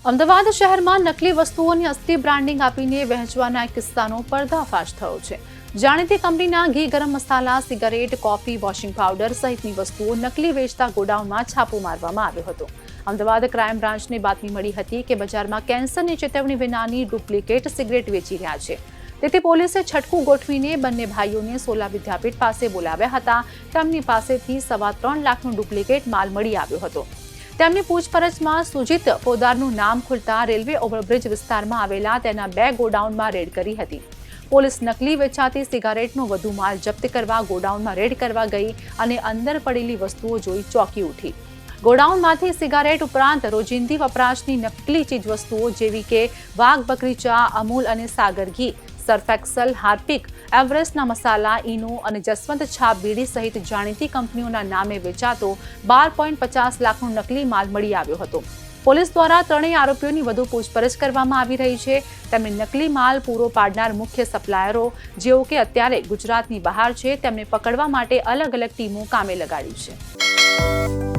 અમદાવાદ શહેરમાં નકલી વસ્તુઓની અસલી બ્રાન્ડિંગ આપીને વહેંચવાના કિસ્સાનો પર્દાફાશ થયો છે। જાણીતી કંપનીના ઘી, ગરમ મસાલા, સિગારેટ, કોફી, વોશિંગ પાવડર સહિતની વસ્તુઓ નકલી વેચતા ગોડાઉનમાં છાપો મારવામાં આવ્યો હતો। અમદાવાદ ક્રાઇમ બ્રાન્ચને બાતમી મળી હતી કે બજારમાં કેન્સરની ચેતવણી વિનાની ડુપ્લિકેટ સિગરેટ વેચી રહ્યા છે। તેથી પોલીસે છટકું ગોઠવીને બંને ભાઈઓને સોલા વિદ્યાપીઠ પાસે બોલાવ્યા હતા। તેમની પાસેથી 3.25 લાખનો ડુપ્લિકેટ માલ મળી આવ્યો હતો। તેમની પૂછપરછમાં સુજીત પોદારનું નામ ખુલતા રેલવે ઓવરબ્રિજ વિસ્તારમાં આવેલા તેના 2 ગોડાઉનમાં રેડ કરી હતી। પોલીસ નકલી વેચાતી સિગારેટનો વધુ માલ જપ્ત કરવા ગોડાઉનમાં રેડ કરવા ગઈ અને અંદર પડેલી વસ્તુઓ જોઈ ચોંકી ઉઠી। ગોડાઉનમાંથી સિગારેટ ઉપરાંત રોજિંદી વપરાશની નકલી ચીજવસ્તુઓ જેવી કે વાઘ બકરી ચા, અમૂલ અને સાગર ઘી, સર્ફ એક્સલ, હાર્પિક, એવરેસ્ટના મસાલા, ઈનો અને જસવંત છાપ બીડી સહિત જાણીતી કંપનીઓના નામે વેચાતો 12.50 લાખનો નકલી માલ મળી આવ્યો હતો। પોલીસ દ્વારા ત્રણેય આરોપીઓની વધુ પૂછપરછ કરવામાં આવી રહી છે। તેમને નકલી માલ પૂરો પાડનાર મુખ્ય સપ્લાયરો જેઓ કે અત્યારે ગુજરાતની બહાર છે તેમને પકડવા માટે અલગ અલગ ટીમો કામે લગાડી છે।